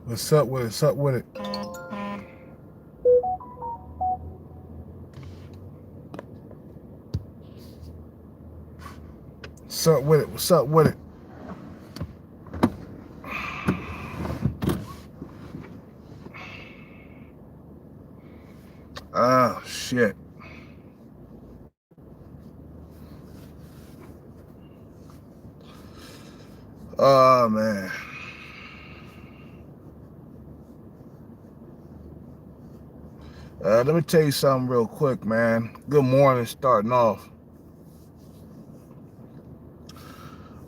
What's up with it? What's up with it? What's up with it? What's up with it? Oh shit. Oh man. Let me tell you something real quick, man. Good morning, starting off.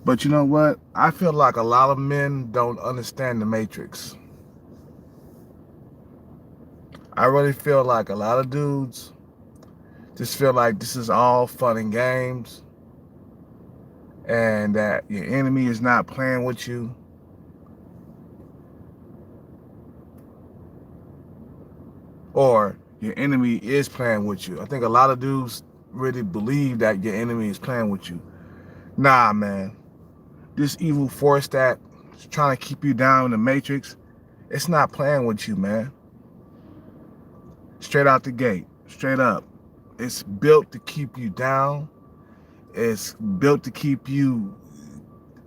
But you know what? I feel like a lot of men don't understand the Matrix. I really feel like a lot of dudes just feel like this is all fun and games and that your enemy is not playing with you. Or your enemy is playing with you. I think a lot of dudes really believe that your enemy is playing with you. Nah, man. This evil force that's trying to keep you down in the Matrix, it's not playing with you, man. Straight out the gate, straight up. It's built to keep you down. It's built to keep you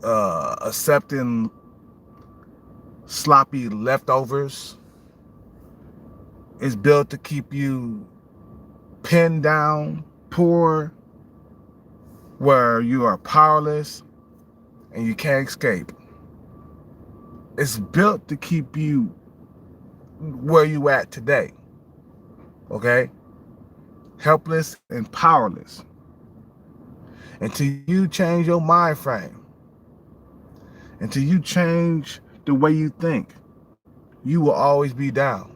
accepting sloppy leftovers. It's built to keep you pinned down, poor, where you are powerless and you can't escape. It's built to keep you where you at today. Okay? Helpless and powerless. Until you change your mind frame, until you change the way you think, you will always be down.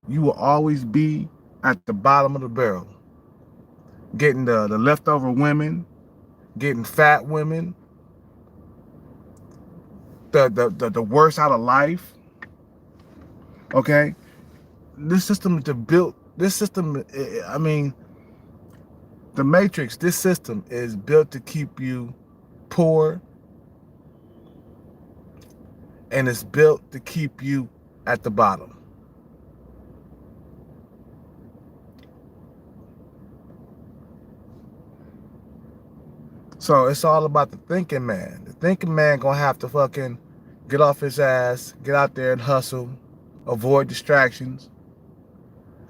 You will always be at the bottom of the barrel. Getting the leftover women, getting fat women, the worst out of life. Okay? This system is built, this system, I mean, the Matrix, this system is built to keep you poor, and it's built to keep you at the bottom. So it's all about the thinking man. The thinking man gonna have to fucking get off his ass, get out there and hustle, avoid distractions.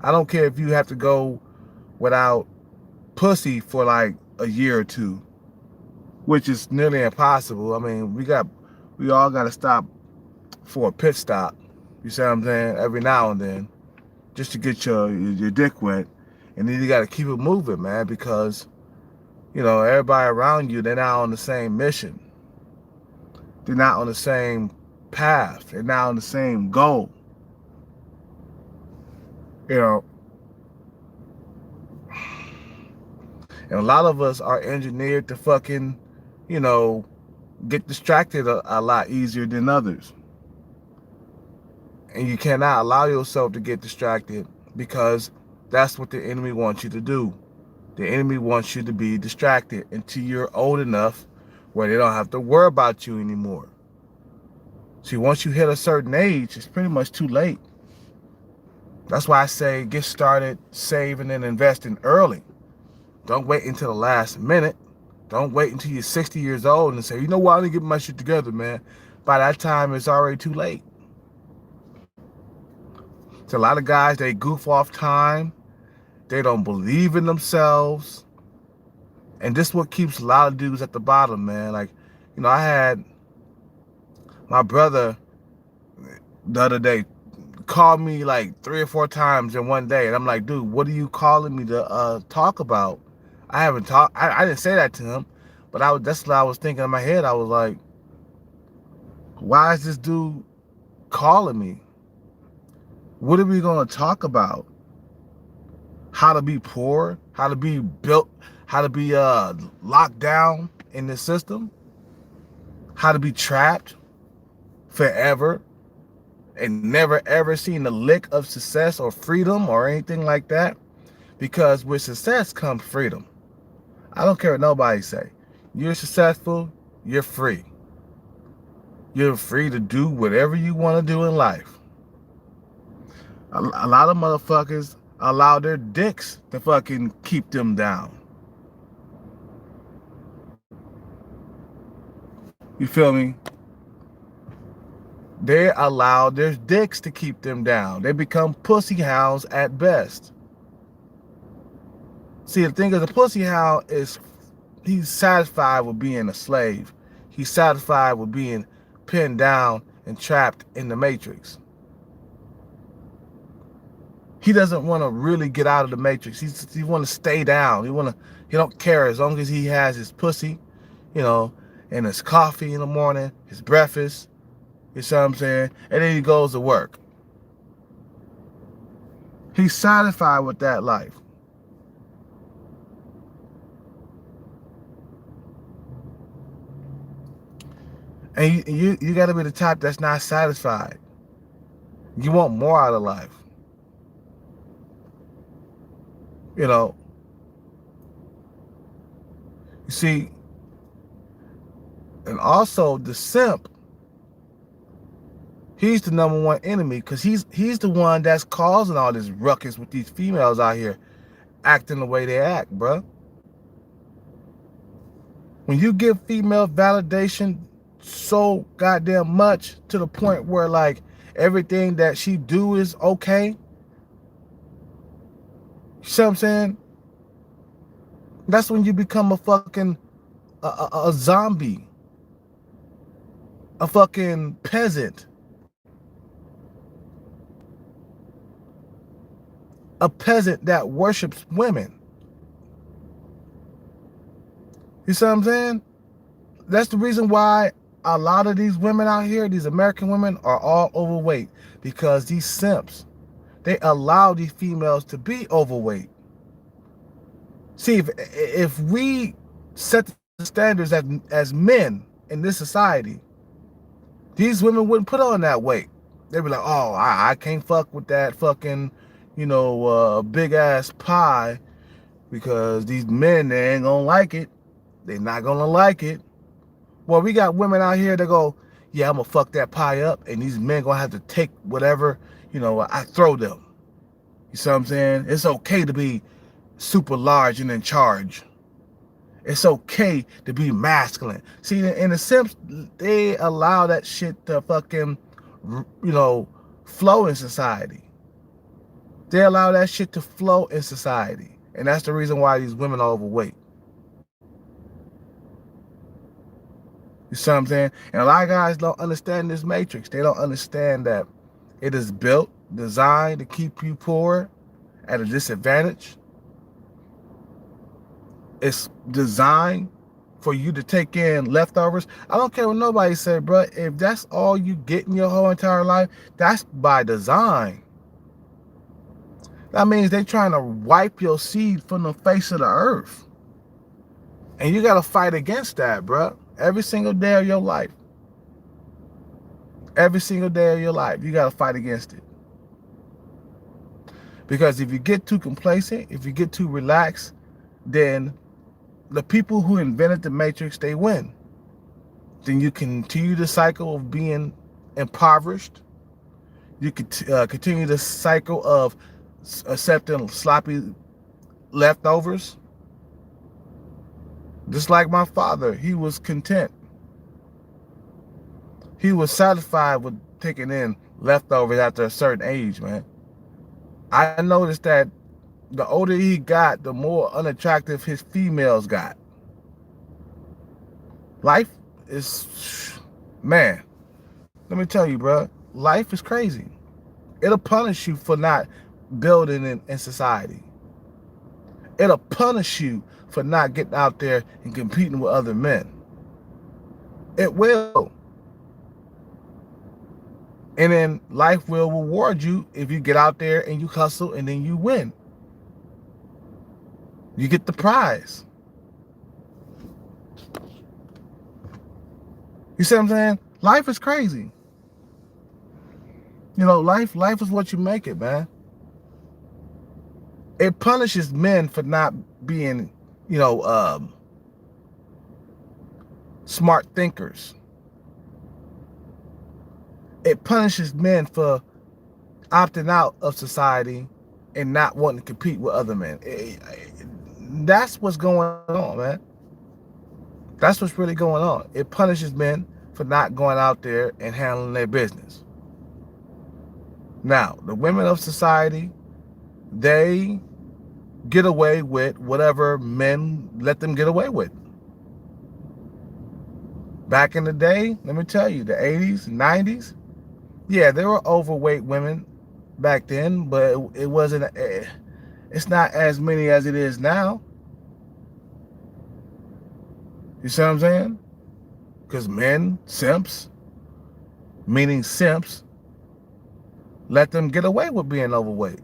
I don't care if you have to go without pussy for like a year or two, which is nearly impossible. I mean, we all gotta stop for a pit stop. You see what I'm saying? Every now and then, just to get your dick wet, and then you gotta keep it moving, man, because everybody around you, they're not on the same mission. They're not on the same path. They're not on the same goal. You know, and a lot of us are engineered to fucking, you know, get distracted a lot easier than others. And you cannot allow yourself to get distracted because that's what the enemy wants you to do. The enemy wants you to be distracted until you're old enough where they don't have to worry about you anymore. See, once you hit a certain age, it's pretty much too late. That's why I say get started saving and investing early. Don't wait until the last minute. Don't wait until you're 60 years old and say, you know what, I need to get my shit together, man. By that time, it's already too late. So a lot of guys, they goof off time. They don't believe in themselves. And this is what keeps a lot of dudes at the bottom, man. Like, I had my brother the other day called me like 3 or 4 times in one day. And I'm like, dude, what are you calling me to talk about? I haven't talked. I didn't say that to him, but that's what I was thinking in my head. I was like, why is this dude calling me? What are we going to talk about? How to be poor, how to be built, how to be locked down in the system, how to be trapped forever and never ever seen a lick of success or freedom or anything like that. Because with success comes freedom. I don't care what nobody say. You're successful, you're free. You're free to do whatever you want to do in life. A lot of motherfuckers allow their dicks to fucking keep them down. You feel me? They allow their dicks to keep them down. They become pussy hounds at best. See, the thing is, a pussy hound is, he's satisfied with being a slave. He's satisfied with being pinned down and trapped in the matrix. He doesn't want to really get out of the matrix. He want to stay down. He don't care as long as he has his pussy, you know, and his coffee in the morning, his breakfast. You see what I'm saying? And then he goes to work. He's satisfied with that life. And you got to be the type that's not satisfied. You want more out of life. You know. You see, and also the simp, he's the #1 enemy, because he's the one that's causing all this ruckus with these females out here acting the way they act, bruh. When you give female validation so goddamn much to the point where like everything that she do is okay, you see what I'm saying? That's when you become a fucking a zombie, a fucking peasant, a peasant that worships women. You see what I'm saying? That's the reason why a lot of these women out here, these American women, are all overweight, because these simps, they allow these females to be overweight. See, if we set the standards as men in this society, these women wouldn't put on that weight. They'd be like, oh, I can't fuck with that fucking, you know, big ass pie, because these men, they ain't gonna like it. They're not gonna like it. Well, we got women out here that go, yeah, I'm gonna fuck that pie up, and these men gonna have to take whatever, you know, I throw them. You see what I'm saying? It's okay to be super large and in charge. It's okay to be masculine. See, in the Simps, they allow that shit to fucking, you know, flow in society. They allow that shit to flow in society. And that's the reason why these women are overweight. You see what I'm saying? And a lot of guys don't understand this matrix. They don't understand that it is built, designed to keep you poor at a disadvantage. It's designed for you to take in leftovers. I don't care what nobody say, bro. If that's all you get in your whole entire life, that's by design. That means they're trying to wipe your seed from the face of the earth. And you got to fight against that, bro. Every single day of your life. Every single day of your life, you got to fight against it. Because if you get too complacent, if you get too relaxed, then the people who invented the Matrix, they win. Then you continue the cycle of being impoverished. You could continue the cycle of accepting sloppy leftovers. Just like my father, he was content. He was satisfied with taking in leftovers after a certain age, man. I noticed that the older he got, the more unattractive his females got. Life is, man, let me tell you, bro, life is crazy. It'll punish you for not building in society. It'll punish you for not getting out there and competing with other men. It will. And then life will reward you if you get out there and you hustle and then you win. You get the prize. You see what I'm saying? Life is crazy. You know, life is what you make it, man. It punishes men for not being, you know, smart thinkers. it punishes men for opting out of society and not wanting to compete with other men. That's what's going on, man. That's what's really going on. It punishes men for not going out there and handling their business. Now, the women of society, they get away with whatever men let them get away with. Back in the day, let me tell you, the 80s, 90s, yeah, there were overweight women back then, but it wasn't, it's not as many as it is now. You see what I'm saying? Because men, simps, meaning simps, let them get away with being overweight.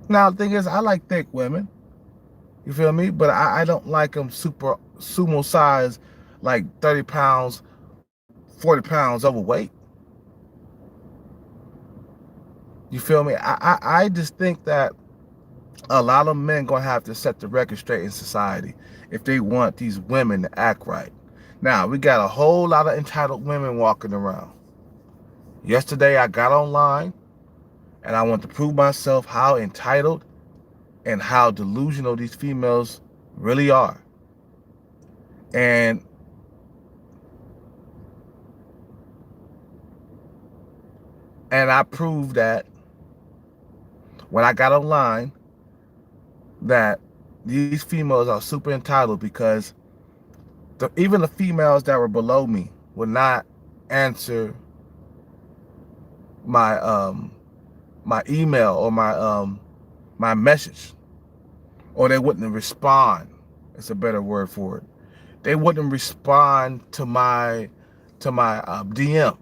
Now, the thing is, I like thick women. You feel me? But I don't like them super sumo size, like 30 pounds, 40 pounds overweight. You feel me? I just think that a lot of men gonna have to set the record straight in society if they want these women to act right. Now, we got a whole lot of entitled women walking around. Yesterday, I got online and I want to prove myself how entitled and how delusional these females really are. And I proved that when I got online that these females are super entitled because even the females that were below me would not answer my my email or my message, or they wouldn't respond. It's a better word for it. They wouldn't respond to my DM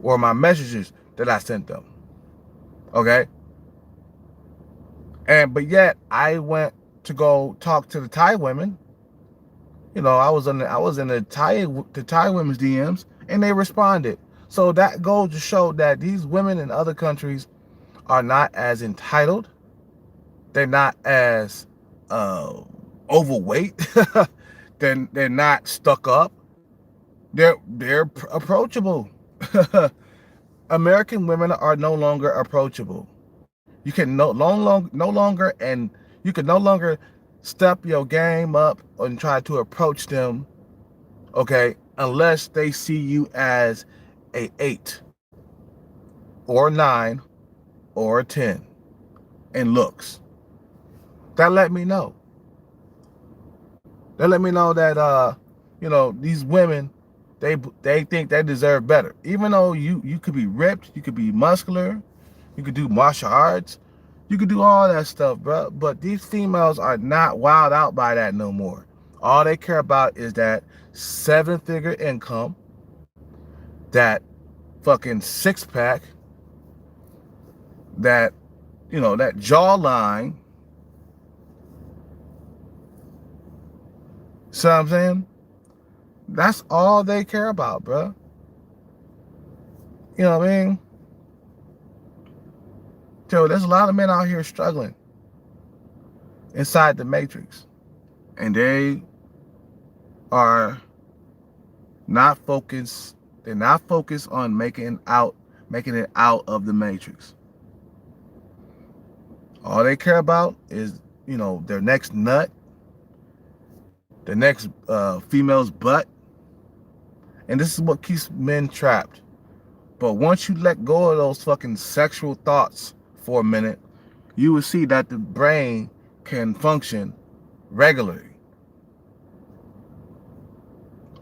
or my messages that I sent them. Okay. But yet I went to go talk to the Thai women. You know, I was in the Thai women's DMs, and they responded. So that goes to show that these women in other countries are not as entitled. They're not as overweight. They're not stuck up. They're approachable. American women are no longer approachable. You can no longer step your game up and try to approach them, okay, unless they see you as a 8 or 9 or a 10 in looks. That let me know. That let me know that you know, these women, they think they deserve better. Even though you could be ripped, you could be muscular, you could do martial arts, you could do all that stuff, bro. But these females are not wild out by that no more. All they care about is that 7-figure income, that fucking 6-pack, that, you know, that jawline. See what I'm saying? That's all they care about, bro. You know what I mean? So there's a lot of men out here struggling inside the matrix, and they are not focused. They're not focused on making it out of the matrix. All they care about is, you know, their next nut, the next female's butt, and this is what keeps men trapped. But once you let go of those fucking sexual thoughts for a minute, you will see that the brain can function regularly.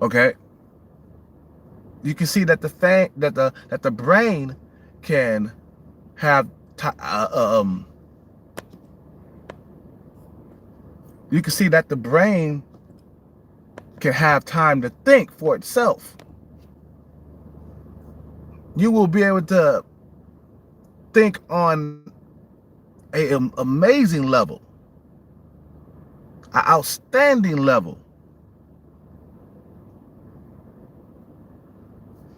Okay? You can see that the brain can have you can see that the brain can have time to think for itself. You will be able to think on an amazing level, an outstanding level.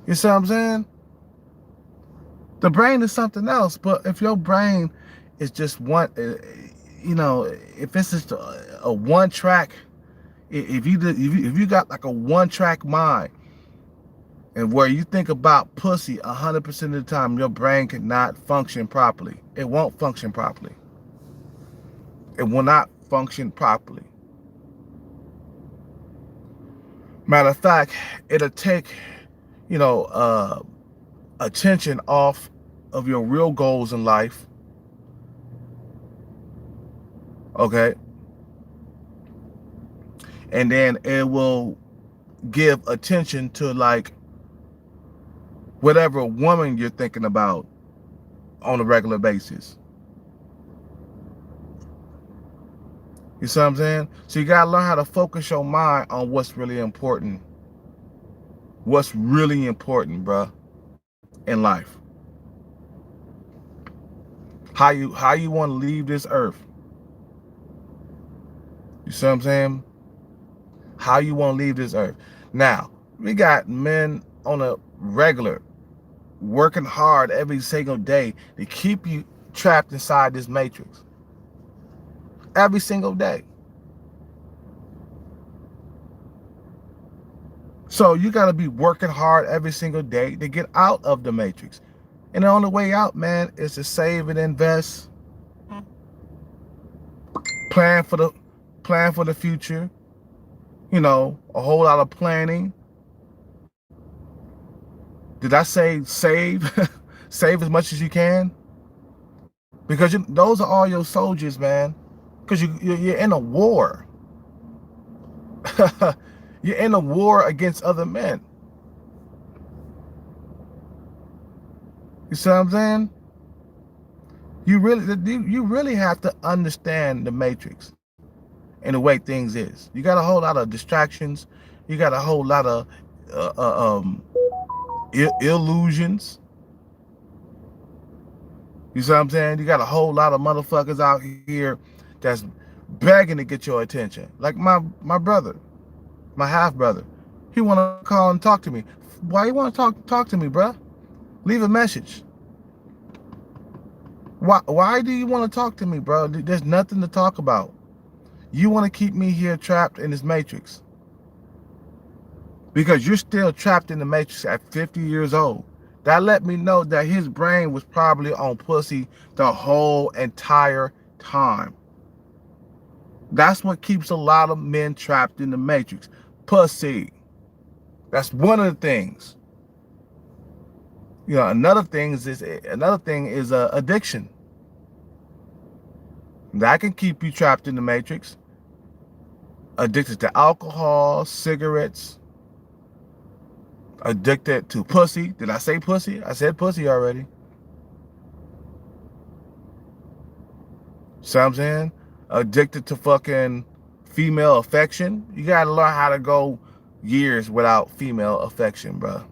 You see what I'm saying? The brain is something else, but if your brain is just one, you know, if it's just a one-track, if you got like a one-track mind, And where you think about pussy 100% of the time, your brain cannot function properly. It won't function properly. It will not function properly. Matter of fact, it'll take, you know, attention off of your real goals in life. Okay. And then it will give attention to like whatever woman you're thinking about on a regular basis. You see what I'm saying? So you gotta learn how to focus your mind on what's really important. What's really important, bruh, in life. How you want to leave this earth. You see what I'm saying? How you want to leave this earth. Now, we got men on a regular working hard every single day to keep you trapped inside this matrix. Every single day. So you got to be working hard every single day to get out of the matrix. And the only way out, man, is to save and invest. Plan for the future. You know, a whole lot of planning. Did I say save? Save as much as you can? Because those are all your soldiers, man. Because you're in a war. You're in a war against other men. You see what I'm saying? You really have to understand the matrix and the way things is. You got a whole lot of distractions. You got a whole lot of illusions. You see what I'm saying? You got a whole lot of motherfuckers out here that's begging to get your attention. Like my brother, my half brother. He want to call and talk to me. Why you want to talk to me, bruh? Leave a message. Why do you want to talk to me, bro? There's nothing to talk about. You want to keep me here trapped in this matrix. Because you're still trapped in the matrix at 50 years old. That let me know that his brain was probably on pussy the whole entire time. That's what keeps a lot of men trapped in the matrix. Pussy. That's one of the things. You know, another thing is addiction. That can keep you trapped in the matrix. Addicted to alcohol, cigarettes. Addicted to pussy. Did I say pussy? I said pussy already. See what I'm saying? Addicted to fucking female affection. You gotta learn how to go years without female affection, bro,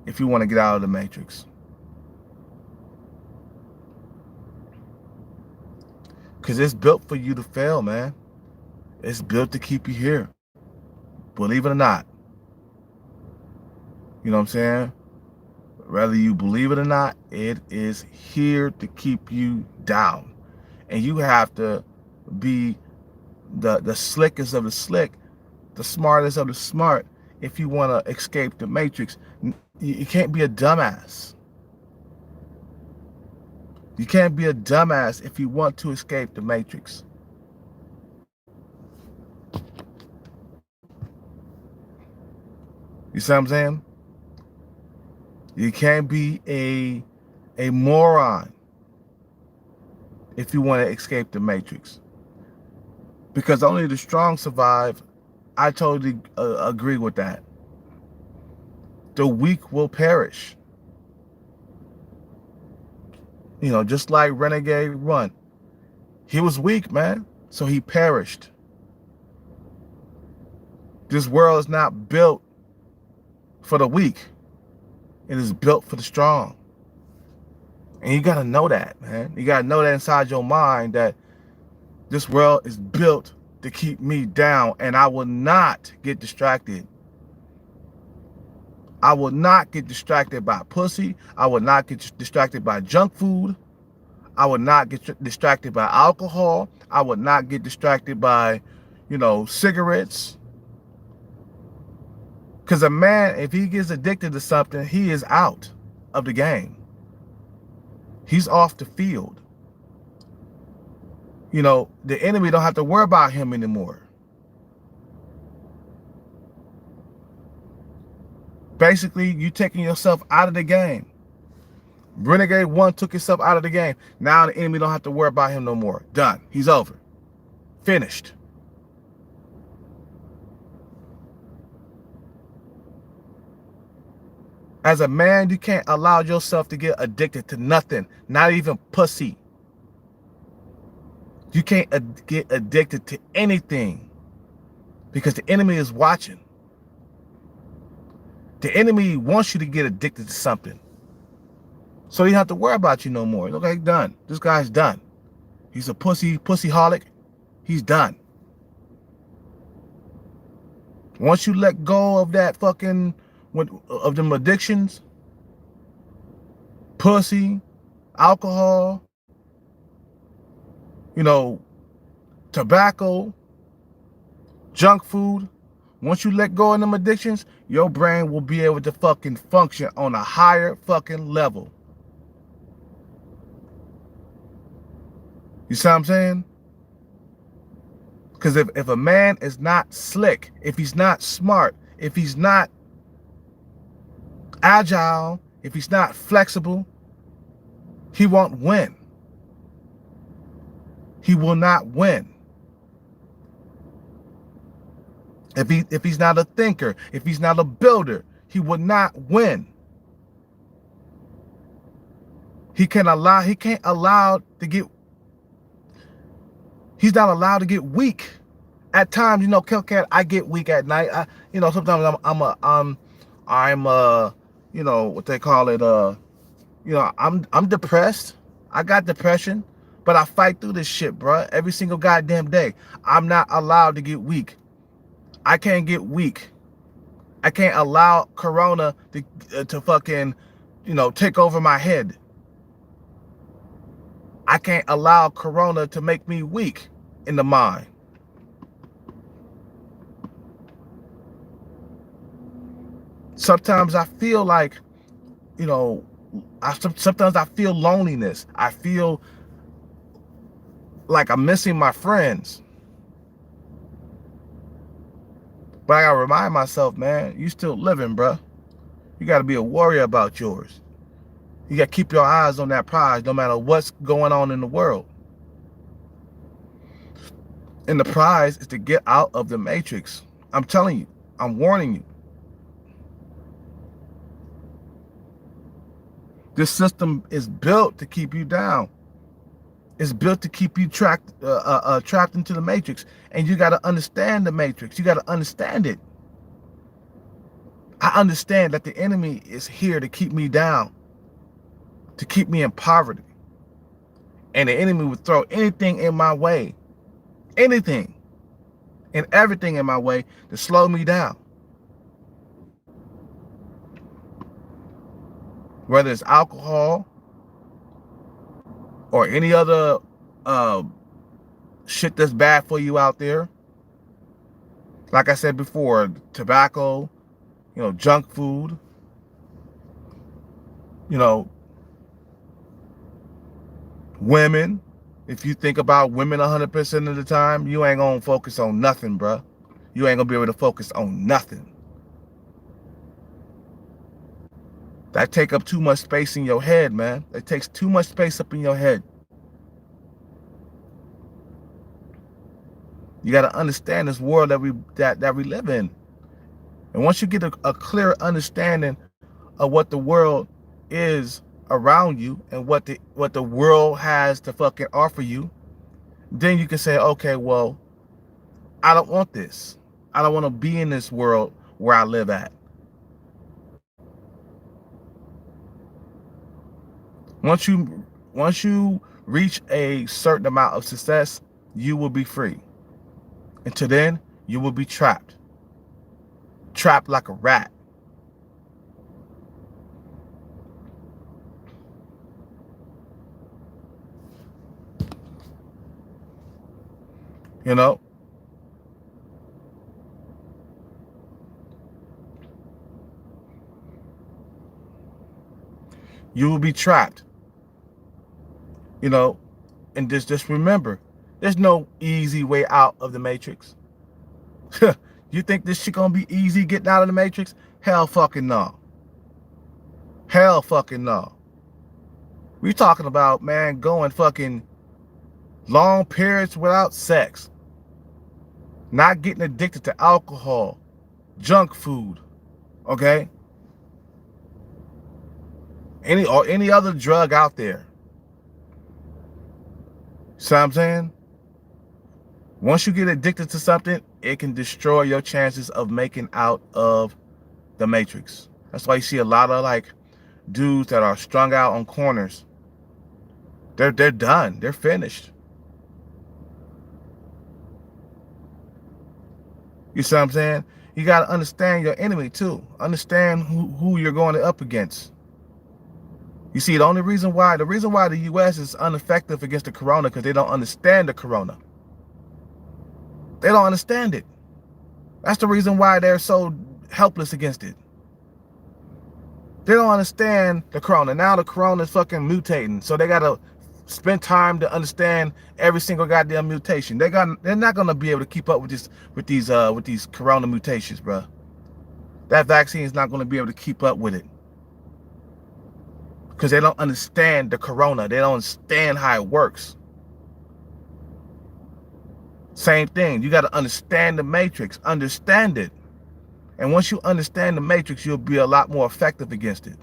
if you want to get out of the matrix. Because it's built for you to fail, man. It's built to keep you here. Believe it or not. You know what I'm saying? Whether you believe it or not, it is here to keep you down. And you have to be the slickest of the slick, the smartest of the smart, if you want to escape the matrix. You can't be a dumbass. You can't be a dumbass if you want to escape the matrix. You see what I'm saying? You can't be a moron if you want to escape the matrix. Because only the strong survive. I totally agree with that. The weak will perish. You know, just like Renegade Run. He was weak, man. So he perished. This world is not built for the weak. It is built for the strong. And you got to know that, man. You got to know that inside your mind that this world is built to keep me down, and I will not get distracted. I will not get distracted by pussy. I will not get distracted by junk food. I will not get distracted by alcohol. I will not get distracted by, you know, cigarettes. Because a man, if he gets addicted to something, he is out of the game. He's off the field. You know, the enemy don't have to worry about him anymore. Basically, you taking yourself out of the game. Renegade 1 took himself out of the game. Now the enemy don't have to worry about him no more. Done. He's over. Finished. As a man, you can't allow yourself to get addicted to nothing, not even pussy. You can't get addicted to anything because the enemy is watching. The enemy wants you to get addicted to something. So he don't have to worry about you no more. Okay, done. This guy's done. He's a pussyholic. He's done. Once you let go of that fucking, of them addictions, pussy, alcohol, you know, tobacco, junk food, once you let go of them addictions, your brain will be able to fucking function on a higher fucking level. You see what I'm saying? Because if a man is not slick, if he's not smart, if he's not agile, if he's not flexible, he won't win. He will not win. If he's not a thinker, if he's not a builder, he will not win. He can't allow to get. He's not allowed to get weak. At times, you know, Killcat, I get weak at night. Sometimes I'm you know, what they call it, you know, I'm depressed. I got depression, but I fight through this shit, bro. Every single goddamn day. I'm not allowed to get weak. I can't get weak. I can't allow Corona to fucking, you know, take over my head. I can't allow Corona to make me weak in the mind. Sometimes I feel like, you know, sometimes I feel loneliness. I feel like I'm missing my friends. But I gotta remind myself, man, you still living, bruh. You gotta be a warrior about yours. You gotta keep your eyes on that prize no matter what's going on in the world. And the prize is to get out of the matrix. I'm telling you, I'm warning you. This system is built to keep you down. It's built to keep you trapped into the matrix. And you got to understand the matrix. You got to understand it. I understand that the enemy is here to keep me down, to keep me in poverty. And the enemy would throw anything in my way, anything and everything in my way to slow me down. Whether it's alcohol or any other shit that's bad for you out there. Like I said before, tobacco, you know, junk food, you know, women. If you think about women 100% of the time, you ain't gonna focus on nothing, bruh. You ain't gonna be able to focus on nothing. That take up too much space in your head, man. It takes too much space up in your head. You got to understand this world that we live in. And once you get a clear understanding of what the world is around you and what the world has to fucking offer you, then you can say, okay, well, I don't want this. I don't want to be in this world where I live at. Once you reach a certain amount of success, you will be free. Until then, you will be trapped. Trapped like a rat. You know? You will be trapped. You know, and just remember, there's no easy way out of the matrix. You think this shit gonna be easy getting out of the matrix? Hell fucking no. Hell fucking no. We talking about, man, going fucking long periods without sex, not getting addicted to alcohol, junk food, okay? Any other drug out there. See what I'm saying? Once you get addicted to something, it can destroy your chances of making out of the matrix. That's why you see a lot of like dudes that are strung out on corners. They're done. They're finished. You see what I'm saying? You got to understand your enemy too. Understand who you're going up against. You see, the reason why the U.S. is ineffective against the corona because they don't understand the corona. They don't understand it. That's the reason why they're so helpless against it. They don't understand the corona. Now the corona is fucking mutating, so they gotta spend time to understand every single goddamn mutation. They're not gonna be able to keep up with these corona mutations, bro. That vaccine is not gonna be able to keep up with it because they don't understand the corona. They don't understand how it works. Same thing. You got to understand the matrix. Understand it. And once you understand the matrix, you'll be a lot more effective against it.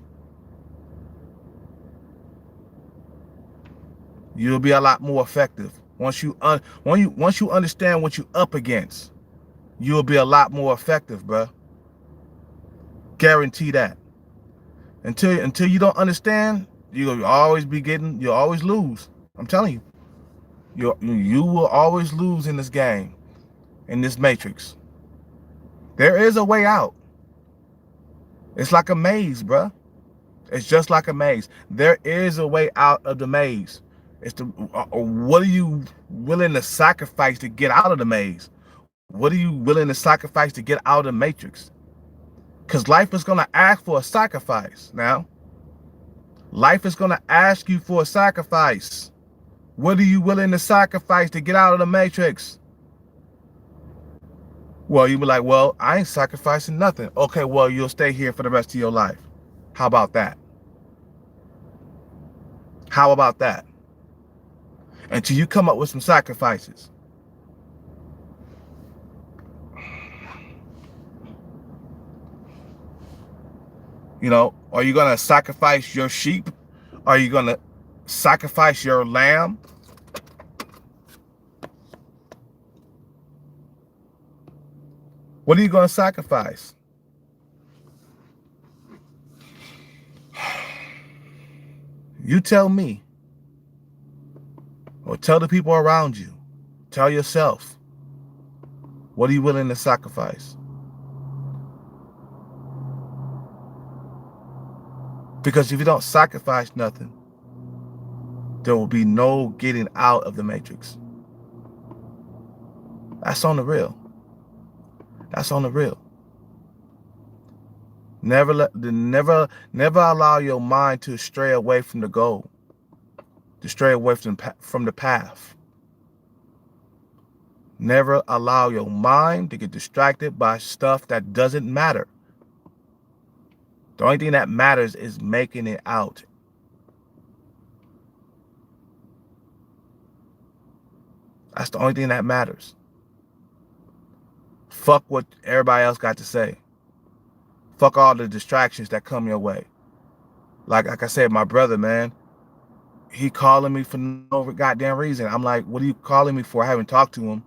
You'll be a lot more effective. Once you understand what you're up against, you'll be a lot more effective, bro. Guarantee that. Until you don't understand, you'll always lose. I'm telling you. You will always lose in this game, in this matrix. There is a way out. It's like a maze, bruh. It's just like a maze. There is a way out of the maze. What are you willing to sacrifice to get out of the maze? What are you willing to sacrifice to get out of the matrix? Because life is going to ask for a sacrifice now. Life is going to ask you for a sacrifice. What are you willing to sacrifice to get out of the matrix? Well, you be like, well, I ain't sacrificing nothing. Okay, well, you'll stay here for the rest of your life. How about that? How about that? Until you come up with some sacrifices. You know, are you going to sacrifice your sheep? Are you going to sacrifice your lamb? What are you going to sacrifice? You tell me. Or tell the people around you. Tell yourself. What are you willing to sacrifice? Because if you don't sacrifice nothing, there will be no getting out of the matrix. That's on the real. That's on the real. Never allow your mind to stray away from the goal, to stray away from the path. Never allow your mind to get distracted by stuff that doesn't matter. The only thing that matters is making it out. That's the only thing that matters. Fuck what everybody else got to say. Fuck all the distractions that come your way. Like I said, my brother, man, he calling me for no goddamn reason. I'm like, what are you calling me for? I haven't talked to him.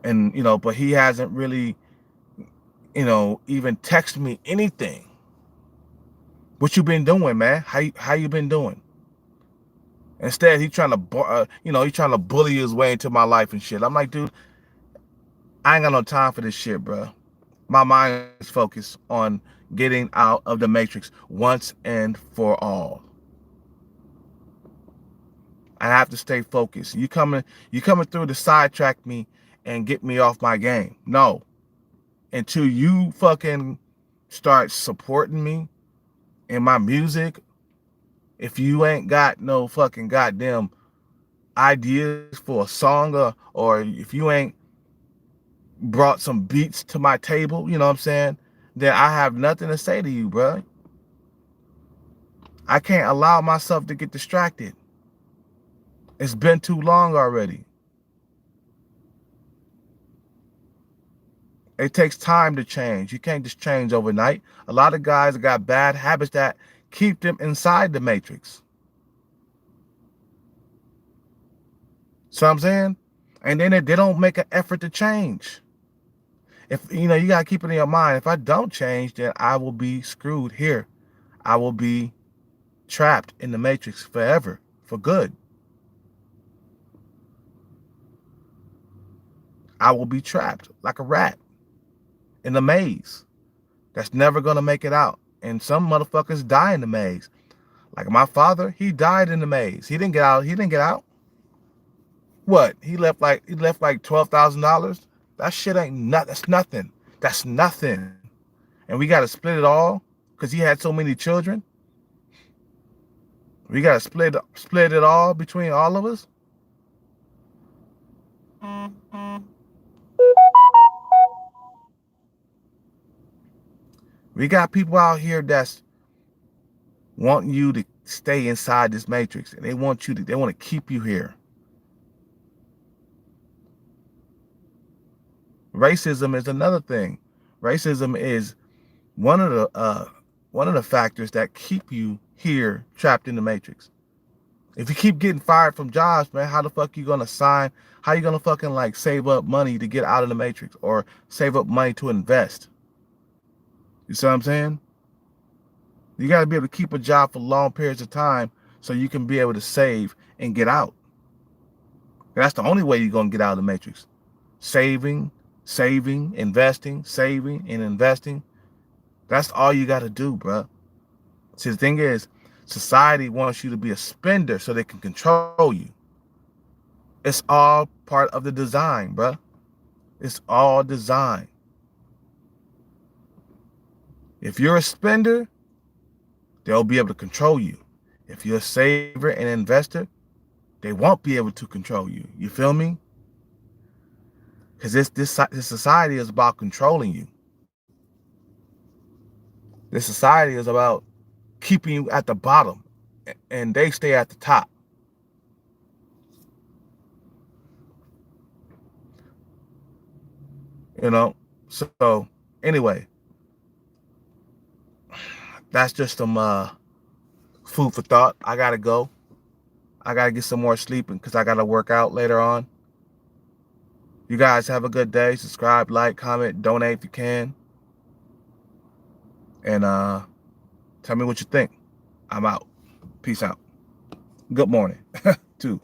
And you know, but he hasn't really, you know, even texted me anything. What you been doing, man? How you been doing? Instead, he's trying to, he's trying to bully his way into my life and shit. I'm like, dude, I ain't got no time for this shit, bro. My mind is focused on getting out of the matrix once and for all. I have to stay focused. You coming through to sidetrack me and get me off my game. No. Until you fucking start supporting me in my music, if you ain't got no fucking goddamn ideas for a song, or if you ain't brought some beats to my table, you know what I'm saying, then I have nothing to say to you, bro. I can't allow myself to get distracted. It's been too long already. It takes time to change. You can't just change overnight. A lot of guys got bad habits that keep them inside the matrix. So I'm saying, and then they don't make an effort to change. If you know, you gotta keep it in your mind. If I don't change, then I will be screwed here. I will be trapped in the matrix forever, for good. I will be trapped like a rat in a maze that's never gonna make it out. And some motherfuckers die in the maze. Like my father, he died in the maze. He didn't get out. He didn't get out. What? He left like $12,000. That shit ain't nothing. That's nothing. That's nothing. And we gotta split it all because he had so many children. We gotta split it all between all of us. We got people out here that's wanting you to stay inside this matrix, and they want to keep you here. Racism is another thing. Racism is one of the factors that keep you here trapped in the matrix. If you keep getting fired from jobs, man, how the fuck you gonna sign? How you gonna fucking like save up money to get out of the matrix or save up money to invest? You see what I'm saying? You got to be able to keep a job for long periods of time so you can be able to save and get out. And that's the only way you're going to get out of the matrix. Saving, investing, saving and investing. That's all you got to do, bro. See, the thing is, society wants you to be a spender so they can control you. It's all part of the design, bro. It's all design. If you're a spender, they'll be able to control you. If you're a saver and investor, they won't be able to control you. You feel me? Because this society is about controlling you. This society is about keeping you at the bottom, and they stay at the top. You know? So, anyway, that's just some food for thought. I gotta go. I gotta get some more sleeping because I gotta work out later on. You guys have a good day. Subscribe, like, comment, donate if you can. And tell me what you think. I'm out. Peace out. Good morning, too.